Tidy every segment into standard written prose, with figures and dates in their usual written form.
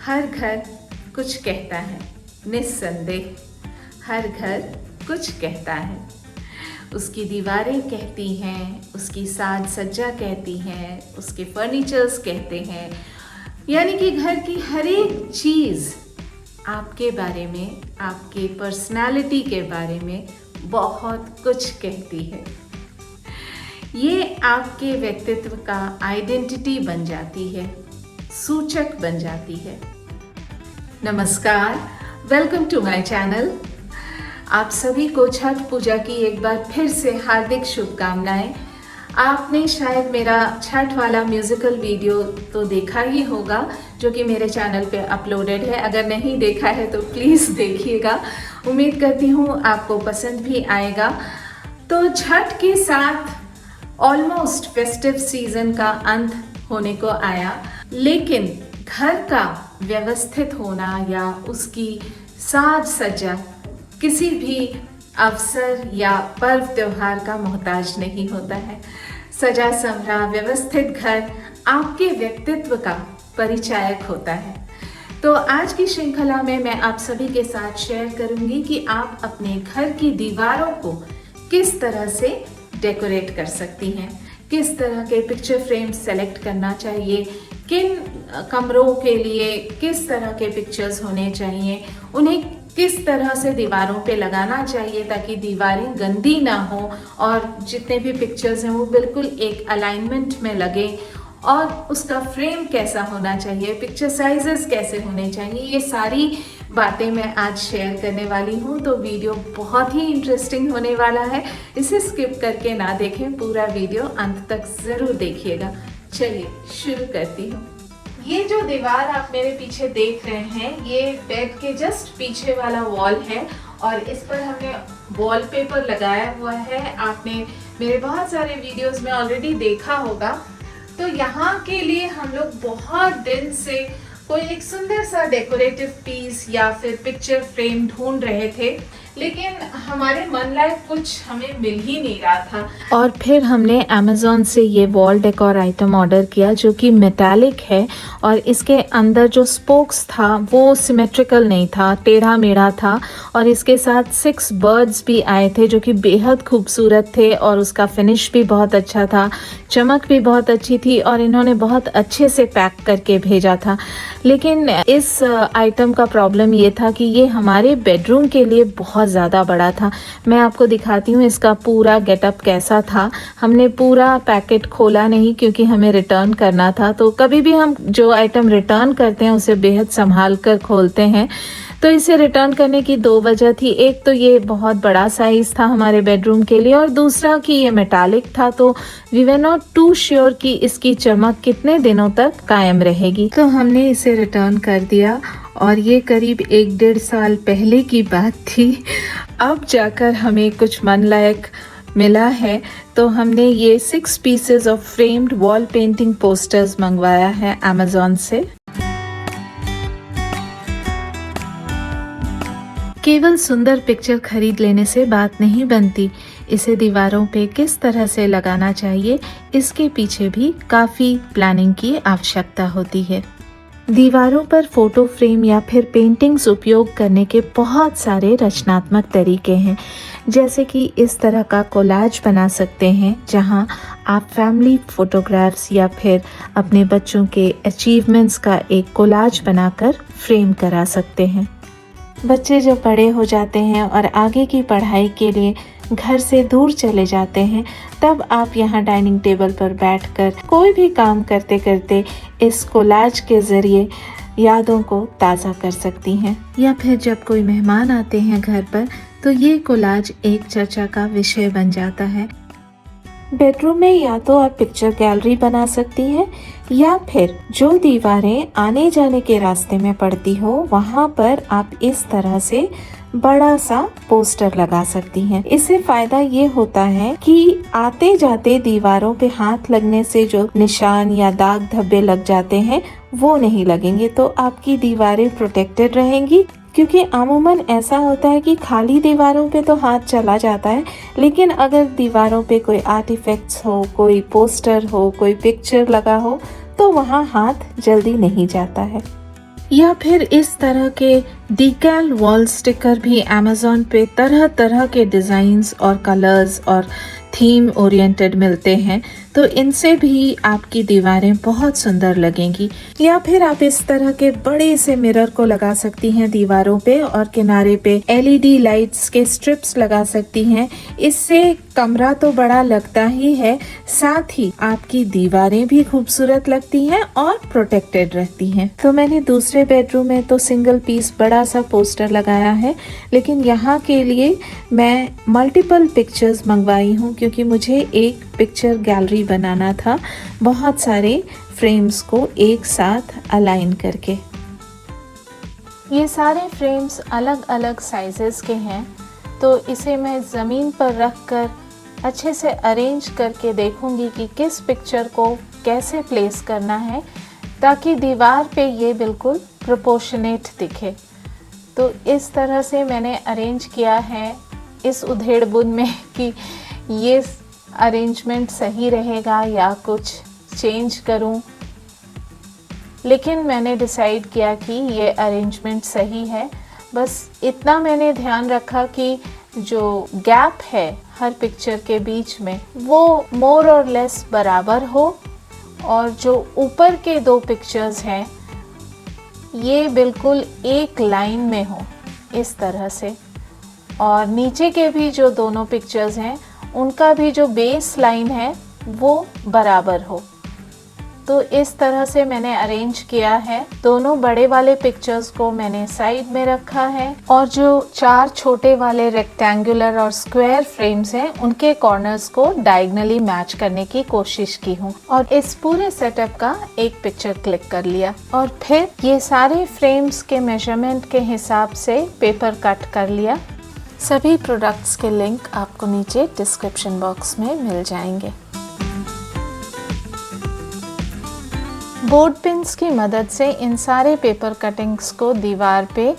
हर घर कुछ कहता है, निस्संदेह हर घर कुछ कहता है। उसकी दीवारें कहती हैं, उसकी साज सज्जा कहती हैं, उसके फर्नीचर्स कहते हैं, यानी कि घर की हर एक चीज़ आपके बारे में, आपके पर्सनालिटी के बारे में बहुत कुछ कहती है। ये आपके व्यक्तित्व का आइडेंटिटी बन जाती है, सूचक बन जाती है। नमस्कार, वेलकम टू माय चैनल। आप सभी को छठ पूजा की एक बार फिर से हार्दिक शुभकामनाएं। आपने शायद मेरा छठ वाला म्यूजिकल वीडियो तो देखा ही होगा जो कि मेरे चैनल पे अपलोडेड है। अगर नहीं देखा है तो प्लीज़ देखिएगा। उम्मीद करती हूँ आपको पसंद भी आएगा। तो छठ के साथ ऑलमोस्ट फेस्टिव सीजन का अंत होने को आया, लेकिन घर का व्यवस्थित होना या उसकी साज सज्जा किसी भी अवसर या पर्व त्योहार का मोहताज नहीं होता है। सजा संवरा व्यवस्थित घर आपके व्यक्तित्व का परिचायक होता है। तो आज की श्रृंखला में मैं आप सभी के साथ शेयर करूंगी कि आप अपने घर की दीवारों को किस तरह से डेकोरेट कर सकती हैं, किस तरह के पिक्चर फ्रेम सेलेक्ट करना चाहिए, किन कमरों के लिए किस तरह के पिक्चर्स होने चाहिए, उन्हें किस तरह से दीवारों पे लगाना चाहिए ताकि दीवारें गंदी ना हो और जितने भी पिक्चर्स हैं वो बिल्कुल एक अलाइनमेंट में लगे, और उसका फ्रेम कैसा होना चाहिए, पिक्चर साइजेस कैसे होने चाहिए, ये सारी बातें मैं आज शेयर करने वाली हूँ। तो वीडियो बहुत ही इंटरेस्टिंग होने वाला है, इसे स्किप करके ना देखें, पूरा वीडियो अंत तक ज़रूर देखिएगा। चलिए शुरू करती हूँ। ये जो दीवार आप मेरे पीछे देख रहे हैं, ये बेड के जस्ट पीछे वाला वॉल है और इस पर हमने वॉलपेपर लगाया हुआ है। आपने मेरे बहुत सारे वीडियोस में ऑलरेडी देखा होगा। तो यहाँ के लिए हम लोग बहुत दिन से कोई एक सुंदर सा डेकोरेटिव पीस या फिर पिक्चर फ्रेम ढूंढ रहे थे, लेकिन हमारे मन लायक कुछ हमें मिल ही नहीं रहा था। और फिर हमने अमेज़ॉन से ये वॉल डेकोर आइटम ऑर्डर किया जो कि मेटालिक है और इसके अंदर जो स्पोक्स था वो सिमेट्रिकल नहीं था, टेढ़ा मेढ़ा था, और इसके साथ 6 बर्ड्स भी आए थे जो कि बेहद खूबसूरत थे और उसका फिनिश भी बहुत अच्छा था, चमक भी बहुत अच्छी थी और इन्होंने बहुत अच्छे से पैक करके भेजा था। लेकिन इस आइटम का प्रॉब्लम ये था कि ये हमारे बेडरूम के लिए बहुत ज़्यादा बड़ा था। मैं आपको दिखाती हूँ इसका पूरा गेटअप कैसा था। हमने पूरा पैकेट खोला नहीं क्योंकि हमें रिटर्न करना था। तो कभी भी हम जो आइटम रिटर्न करते हैं उसे बेहद संभाल कर खोलते हैं। तो इसे रिटर्न करने की 2 वजह थी। एक तो ये बहुत बड़ा साइज था हमारे बेडरूम के लिए, और दूसरा कि ये मेटालिक था, तो we were not too sure कि इसकी चमक कितने दिनों तक कायम रहेगी। तो हमने इसे रिटर्न कर दिया और ये करीब 1-1.5 साल पहले की बात थी। अब जाकर हमें कुछ मन लायक मिला है। तो हमने ये 6 pieces of framed wall painting posters मंगवाया है अमेज़ॉन से। केवल सुंदर पिक्चर खरीद लेने से बात नहीं बनती, इसे दीवारों पे किस तरह से लगाना चाहिए इसके पीछे भी काफ़ी प्लानिंग की आवश्यकता होती है। दीवारों पर फोटो फ्रेम या फिर पेंटिंग्स उपयोग करने के बहुत सारे रचनात्मक तरीके हैं, जैसे कि इस तरह का कोलाज बना सकते हैं जहां आप फैमिली फोटोग्राफ्स या फिर अपने बच्चों के अचीवमेंट्स का एक कोलाज बनाकर फ्रेम करा सकते हैं। बच्चे जब बड़े हो जाते हैं और आगे की पढ़ाई के लिए घर से दूर चले जाते हैं, तब आप यहाँ डाइनिंग टेबल पर बैठकर कोई भी काम करते करते इस कोलाज के ज़रिए यादों को ताज़ा कर सकती हैं। या फिर जब कोई मेहमान आते हैं घर पर तो ये कोलाज एक चर्चा का विषय बन जाता है। बेडरूम में या तो आप पिक्चर गैलरी बना सकती हैं या फिर जो दीवारें आने जाने के रास्ते में पड़ती हो वहाँ पर आप इस तरह से बड़ा सा पोस्टर लगा सकती हैं। इससे फायदा ये होता है कि आते जाते दीवारों पे हाथ लगने से जो निशान या दाग धब्बे लग जाते हैं वो नहीं लगेंगे, तो आपकी दीवारें प्रोटेक्टेड रहेंगी। क्योंकि अमूमन ऐसा होता है कि खाली दीवारों पे तो हाथ चला जाता है, लेकिन अगर दीवारों पे कोई आर्टिफैक्ट्स हो, कोई पोस्टर हो, कोई पिक्चर लगा हो, तो वहाँ हाथ जल्दी नहीं जाता है। या फिर इस तरह के डिकैल वॉल स्टिकर भी अमेज़ॉन पे तरह तरह के डिज़ाइंस और कलर्स और थीम ओरिएंटेड मिलते हैं, तो इनसे भी आपकी दीवारें बहुत सुंदर लगेंगी। या फिर आप इस तरह के बड़े से मिरर को लगा सकती हैं दीवारों पे और किनारे पे एलईडी लाइट्स के स्ट्रिप्स लगा सकती हैं। इससे कमरा तो बड़ा लगता ही है, साथ ही आपकी दीवारें भी खूबसूरत लगती हैं और प्रोटेक्टेड रहती हैं। तो मैंने दूसरे बेडरूम में तो सिंगल पीस बड़ा सा पोस्टर लगाया है, लेकिन यहाँ के लिए मैं मल्टीपल पिक्चर्स मंगवाई हूँ क्योंकि मुझे एक पिक्चर गैलरी बनाना था, बहुत सारे फ्रेम्स को एक साथ अलाइन करके। ये सारे फ्रेम्स अलग अलग साइजेस के हैं, तो इसे मैं ज़मीन पर रख कर अच्छे से अरेंज करके देखूंगी कि किस पिक्चर को कैसे प्लेस करना है ताकि दीवार पे ये बिल्कुल प्रोपोर्शनेट दिखे। तो इस तरह से मैंने अरेंज किया है इस उधेड़-बुन में कि ये अरेंजमेंट सही रहेगा या कुछ चेंज करूं, लेकिन मैंने डिसाइड किया कि ये अरेंजमेंट सही है। बस इतना मैंने ध्यान रखा कि जो गैप है हर पिक्चर के बीच में वो मोर और लेस बराबर हो और जो ऊपर के दो पिक्चर्स हैं ये बिल्कुल एक लाइन में हो इस तरह से, और नीचे के भी जो दोनों पिक्चर्स हैं उनका भी जो बेस लाइन है वो बराबर हो। तो इस तरह से मैंने अरेंज किया है। दोनों बड़े वाले पिक्चर्स को मैंने साइड में रखा है और जो 4 छोटे वाले रेक्टेंगुलर और स्क्वायर फ्रेम्स हैं उनके कॉर्नर्स को डायगनली मैच करने की कोशिश की हूँ और इस पूरे सेटअप का एक पिक्चर क्लिक कर लिया और फिर ये सारे फ्रेम्स के मेजरमेंट के हिसाब से पेपर कट कर लिया। सभी प्रोडक्ट्स के लिंक आपको नीचे डिस्क्रिप्शन बॉक्स में मिल जाएंगे। बोर्ड पिन्स की मदद से इन सारे पेपर कटिंग्स को दीवार पे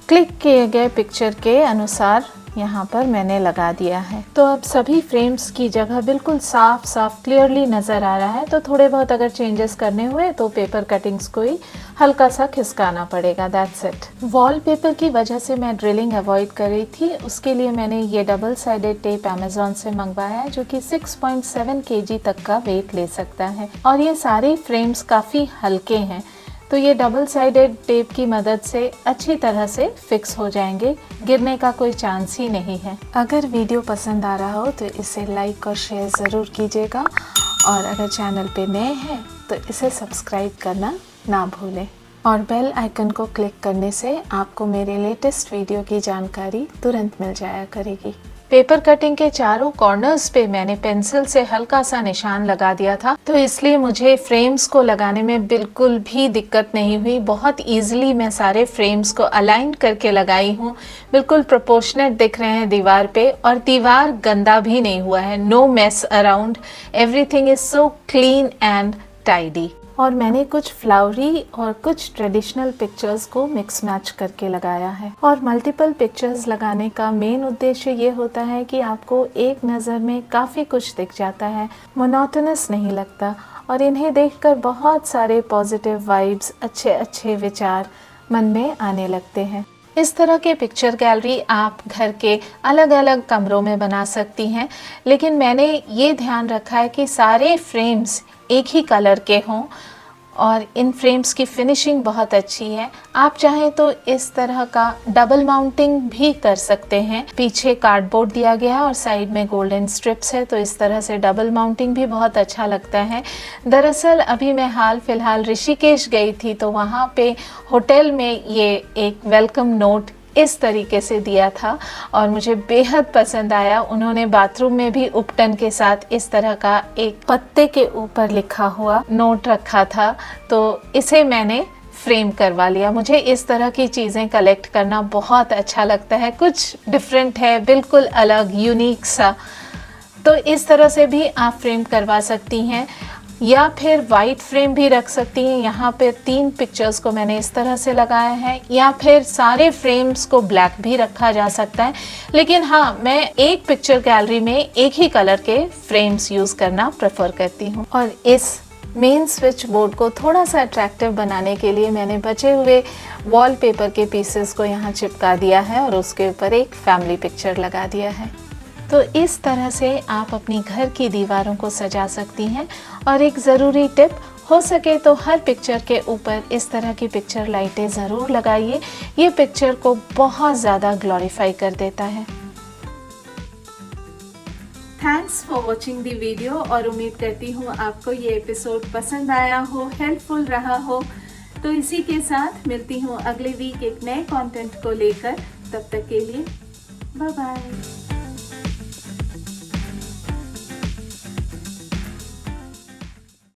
क्लिक किए गए पिक्चर के अनुसार यहाँ पर मैंने लगा दिया है। तो अब सभी फ्रेम्स की जगह बिल्कुल साफ साफ क्लियरली नज़र आ रहा है। तो थोड़े बहुत अगर चेंजेस करने हुए तो पेपर कटिंग्स को ही हल्का सा खिसकाना पड़ेगा, दैट्स इट। वॉलपेपर की वजह से मैं ड्रिलिंग अवॉइड कर रही थी, उसके लिए मैंने ये डबल साइडेड टेप अमेज़ॉन से मंगवाया है जो कि 6.7 kg तक का वेट ले सकता है और ये सारे फ्रेम्स काफ़ी हल्के हैं, तो ये डबल साइडेड टेप की मदद से अच्छी तरह से फिक्स हो जाएंगे, गिरने का कोई चांस ही नहीं है। अगर वीडियो पसंद आ रहा हो तो इसे लाइक और शेयर ज़रूर कीजिएगा और अगर चैनल पे नए हैं तो इसे सब्सक्राइब करना ना भूलें और बेल आइकन को क्लिक करने से आपको मेरे लेटेस्ट वीडियो की जानकारी तुरंत मिल जाया करेगी। पेपर कटिंग के चारों कॉर्नर्स पे मैंने पेंसिल से हल्का सा निशान लगा दिया था, तो इसलिए मुझे फ्रेम्स को लगाने में बिल्कुल भी दिक्कत नहीं हुई। बहुत इजीली मैं सारे फ्रेम्स को अलाइन करके लगाई हूँ, बिल्कुल प्रोपोर्शनेट दिख रहे हैं दीवार पे और दीवार गंदा भी नहीं हुआ है। No mess around, everything is so clean and tidy. और मैंने कुछ फ्लावरी और कुछ ट्रेडिशनल पिक्चर्स को मिक्स मैच करके लगाया है। और मल्टीपल पिक्चर्स लगाने का मेन उद्देश्य ये होता है कि आपको एक नज़र में काफ़ी कुछ दिख जाता है, मोनोटोनस नहीं लगता और इन्हें देखकर बहुत सारे पॉजिटिव वाइब्स, अच्छे अच्छे विचार मन में आने लगते हैं। इस तरह के पिक्चर गैलरी आप घर के अलग अलग कमरों में बना सकती हैं, लेकिन मैंने ये ध्यान रखा है कि सारे फ्रेम्स एक ही कलर के हों और इन फ्रेम्स की फिनिशिंग बहुत अच्छी है। आप चाहें तो इस तरह का डबल माउंटिंग भी कर सकते हैं। पीछे कार्डबोर्ड दिया गया है और साइड में गोल्डन स्ट्रिप्स है, तो इस तरह से डबल माउंटिंग भी बहुत अच्छा लगता है। दरअसल अभी मैं हाल फिलहाल ऋषिकेश गई थी, तो वहाँ पे होटल में ये एक वेलकम नोट इस तरीके से दिया था और मुझे बेहद पसंद आया। उन्होंने बाथरूम में भी उपटन के साथ इस तरह का एक पत्ते के ऊपर लिखा हुआ नोट रखा था, तो इसे मैंने फ्रेम करवा लिया। मुझे इस तरह की चीज़ें कलेक्ट करना बहुत अच्छा लगता है, कुछ डिफरेंट है, बिल्कुल अलग, यूनिक सा। तो इस तरह से भी आप फ्रेम करवा सकती हैं या फिर वाइट फ्रेम भी रख सकती हैं। यहाँ पे 3 पिक्चर्स को मैंने इस तरह से लगाया है, या फिर सारे फ्रेम्स को ब्लैक भी रखा जा सकता है, लेकिन हाँ, मैं एक पिक्चर गैलरी में एक ही कलर के फ्रेम्स यूज़ करना प्रेफर करती हूँ। और इस मेन स्विच बोर्ड को थोड़ा सा अट्रैक्टिव बनाने के लिए मैंने बचे हुए वॉलपेपर के पीसेस को यहाँ चिपका दिया है और उसके ऊपर एक फैमिली पिक्चर लगा दिया है। तो इस तरह से आप अपनी घर की दीवारों को सजा सकती हैं। और एक ज़रूरी टिप, हो सके तो हर पिक्चर के ऊपर इस तरह की पिक्चर लाइटें ज़रूर लगाइए। ये पिक्चर को बहुत ज़्यादा ग्लोरीफाई कर देता है। Thanks for watching the video और उम्मीद करती हूँ आपको ये एपिसोड पसंद आया हो, हेल्पफुल रहा हो। तो इसी के साथ मिलती हूँ अगले वीक एक नए कंटेंट को लेकर। तब तक के लिए बाय बाय।